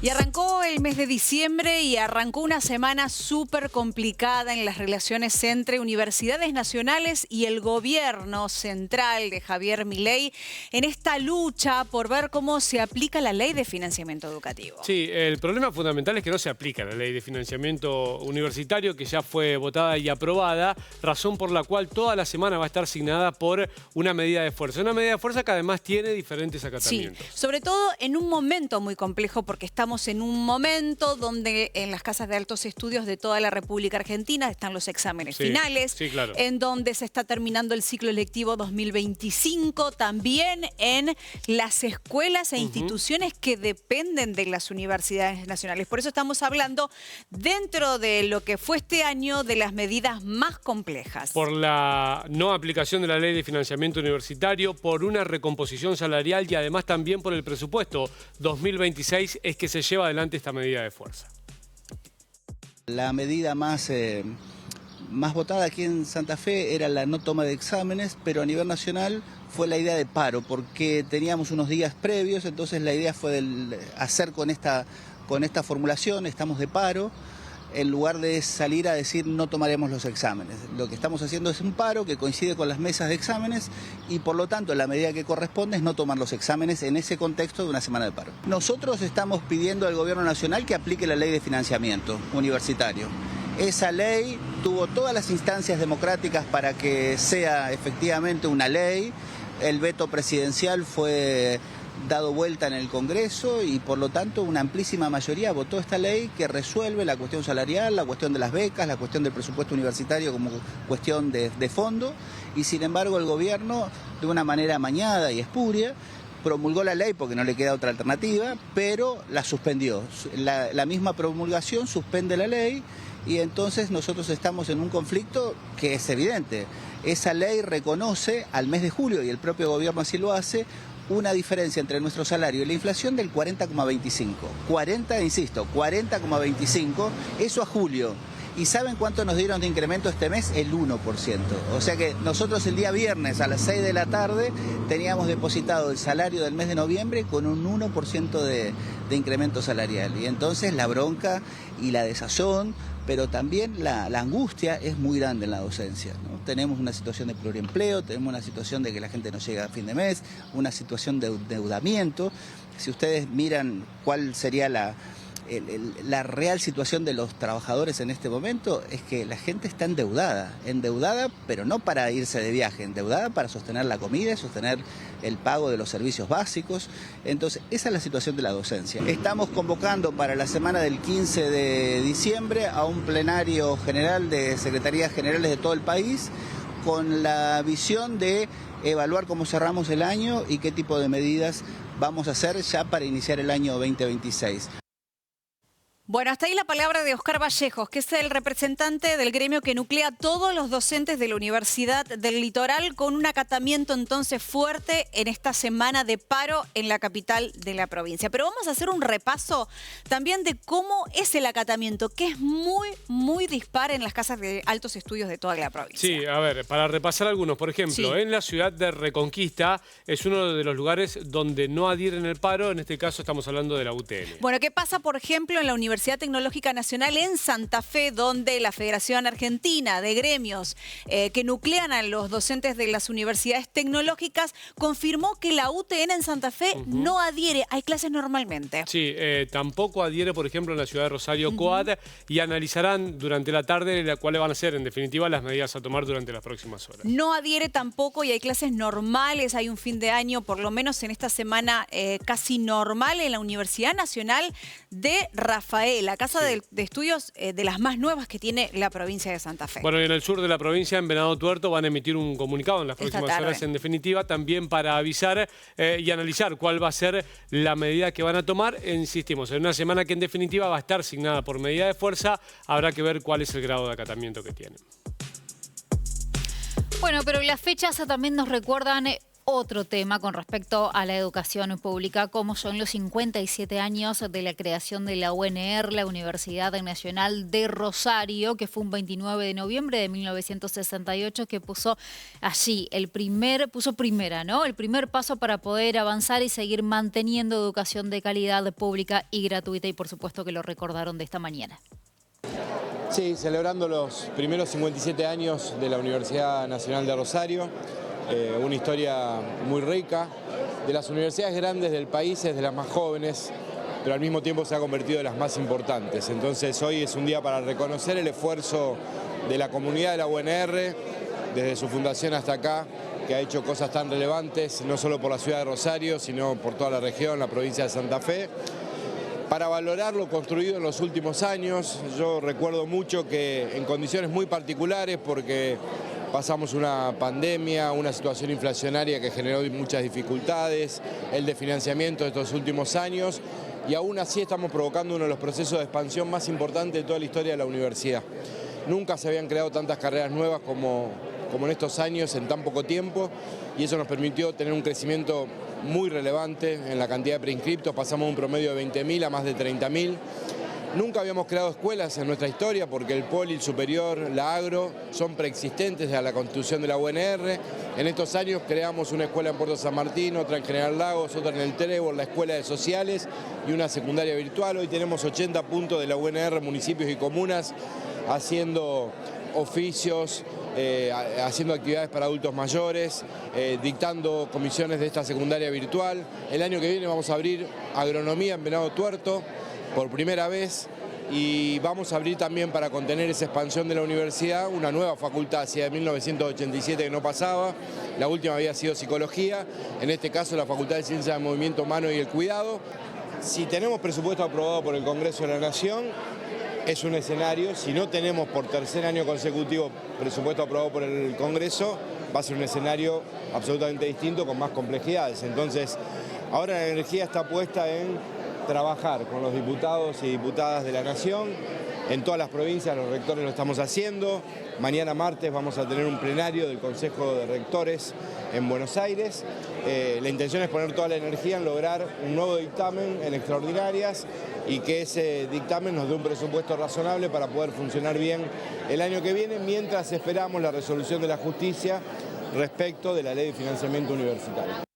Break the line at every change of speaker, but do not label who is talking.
Y arrancó el mes de diciembre y arrancó una semana súper complicada en las relaciones entre universidades nacionales y el gobierno central de Javier Milei en esta lucha por ver cómo se aplica la ley de financiamiento educativo.
Sí, el problema fundamental es que no se aplica la ley de financiamiento universitario que ya fue votada y aprobada, razón por la cual toda la semana va a estar signada por una medida de fuerza. Una medida de fuerza que además tiene diferentes acatamientos.
Sí, sobre todo en un momento muy complejo porque estamos en un momento donde en las casas de altos estudios de toda la República Argentina están los exámenes finales,
sí, claro.
En donde se está terminando el ciclo lectivo 2025, también en las escuelas e instituciones que dependen de las universidades nacionales. Por eso estamos hablando, dentro de lo que fue este año, de las medidas más complejas.
Por la no aplicación de la ley de financiamiento universitario, por una recomposición salarial y además también por el presupuesto 2026 es que se lleva adelante esta medida de fuerza.
La medida más votada aquí en Santa Fe era la no toma de exámenes, pero a nivel nacional fue la idea de paro, porque teníamos unos días previos, entonces la idea fue hacer con esta formulación, estamos de paro, en lugar de salir a decir no tomaremos los exámenes. Lo que estamos haciendo es un paro que coincide con las mesas de exámenes y por lo tanto la medida que corresponde es no tomar los exámenes en ese contexto de una semana de paro. Nosotros estamos pidiendo al gobierno nacional que aplique la ley de financiamiento universitario. Esa ley tuvo todas las instancias democráticas para que sea efectivamente una ley. El veto presidencial fue dado vuelta en el Congreso y por lo tanto una amplísima mayoría votó esta ley que resuelve la cuestión salarial, la cuestión de las becas, la cuestión del presupuesto universitario como cuestión de fondo, y sin embargo el gobierno, de una manera amañada y espuria, promulgó la ley porque no le queda otra alternativa, pero la suspendió. La misma promulgación suspende la ley y entonces nosotros estamos en un conflicto que es evidente. Esa ley reconoce al mes de julio, y el propio gobierno así lo hace, una diferencia entre nuestro salario y la inflación del 40,25. 40,25, eso a julio. ¿Y saben cuánto nos dieron de incremento este mes? El 1%. O sea que nosotros el día viernes a las 6 de la tarde teníamos depositado el salario del mes de noviembre con un 1% de incremento salarial. Y entonces la bronca y la desazón, pero también la angustia es muy grande en la docencia, ¿no? Tenemos una situación de pluriempleo, tenemos una situación de que la gente no llega a fin de mes, una situación de endeudamiento. Si ustedes miran cuál sería la real situación de los trabajadores en este momento, es que la gente está endeudada, pero no para irse de viaje, endeudada para sostener la comida, sostener el pago de los servicios básicos. Entonces, esa es la situación de la docencia. Estamos convocando para la semana del 15 de diciembre a un plenario general de secretarías generales de todo el país con la visión de evaluar cómo cerramos el año y qué tipo de medidas vamos a hacer ya para iniciar el año 2026.
Bueno, hasta ahí la palabra de Oscar Vallejos, que es el representante del gremio que nuclea a todos los docentes de la Universidad del Litoral, con un acatamiento entonces fuerte en esta semana de paro en la capital de la provincia. Pero vamos a hacer un repaso también de cómo es el acatamiento, que es muy dispar en las casas de altos estudios de toda la provincia.
Sí, a ver, para repasar algunos, por ejemplo, en la ciudad de Reconquista es uno de los lugares donde no adhieren el paro, en este caso estamos hablando de la UTN.
Bueno, ¿qué pasa, por ejemplo, en la Universidad Tecnológica Nacional en Santa Fe, donde la Federación Argentina de Gremios que nuclean a los docentes de las universidades tecnológicas confirmó que la UTN en Santa Fe no adhiere? Hay clases normalmente.
Sí, tampoco adhiere, por ejemplo, en la ciudad de Rosario Coad, y analizarán durante la tarde cuáles van a ser, en definitiva, las medidas a tomar durante las próximas horas.
No adhiere tampoco y hay clases normales, hay un fin de año, por lo menos en esta semana casi normal, en la Universidad Nacional de Rafael, la casa de estudios de las más nuevas que tiene la provincia de Santa Fe.
Bueno, y en el sur de la provincia, en Venado Tuerto, van a emitir un comunicado en las próximas horas, en definitiva, también para avisar y analizar cuál va a ser la medida que van a tomar. Insistimos, en una semana que en definitiva va a estar signada por medida de fuerza, habrá que ver cuál es el grado de acatamiento que tienen.
Bueno, pero las fechas también nos recuerdan
otro tema con respecto a la educación pública, como son los 57 años de la creación de la UNR, la Universidad Nacional de Rosario, que fue un 29 de noviembre de 1968, que puso allí el primer paso para poder avanzar y seguir manteniendo educación de calidad pública y gratuita, y por supuesto que lo recordaron de esta mañana.
Sí, celebrando los primeros 57 años de la Universidad Nacional de Rosario. Una historia muy rica, de las universidades grandes del país, es de las más jóvenes, pero al mismo tiempo se ha convertido en las más importantes. Entonces hoy es un día para reconocer el esfuerzo de la comunidad de la UNR, desde su fundación hasta acá, que ha hecho cosas tan relevantes, no solo por la ciudad de Rosario, sino por toda la región, la provincia de Santa Fe. Para valorar lo construido en los últimos años, yo recuerdo mucho que en condiciones muy particulares, porque pasamos una pandemia, una situación inflacionaria que generó muchas dificultades, el desfinanciamiento de estos últimos años, y aún así estamos provocando uno de los procesos de expansión más importantes de toda la historia de la universidad. Nunca se habían creado tantas carreras nuevas como en estos años, en tan poco tiempo, y eso nos permitió tener un crecimiento muy relevante en la cantidad de preinscriptos. Pasamos de un promedio de 20.000 a más de 30.000. Nunca habíamos creado escuelas en nuestra historia porque el Poli, el Superior, la Agro son preexistentes a la constitución de la UNR. En estos años creamos una escuela en Puerto San Martín, otra en General Lagos, otra en el Trébol, la Escuela de Sociales y una secundaria virtual. Hoy tenemos 80 puntos de la UNR, municipios y comunas, haciendo oficios, haciendo actividades para adultos mayores, dictando comisiones de esta secundaria virtual. El año que viene vamos a abrir agronomía en Venado Tuerto por primera vez, y vamos a abrir también, para contener esa expansión de la universidad, una nueva facultad. Hacía de 1987 que no pasaba, la última había sido psicología, en este caso la Facultad de Ciencias del Movimiento Humano y el Cuidado. Si tenemos presupuesto aprobado por el Congreso de la Nación, es un escenario. Si no tenemos por tercer año consecutivo presupuesto aprobado por el Congreso, va a ser un escenario absolutamente distinto, con más complejidades. Entonces, ahora la energía está puesta en trabajar con los diputados y diputadas de la Nación. En todas las provincias los rectores lo estamos haciendo. Mañana martes vamos a tener un plenario del Consejo de Rectores en Buenos Aires. La intención es poner toda la energía en lograr un nuevo dictamen en extraordinarias y que ese dictamen nos dé un presupuesto razonable para poder funcionar bien el año que viene, mientras esperamos la resolución de la justicia respecto de la ley de financiamiento universitario.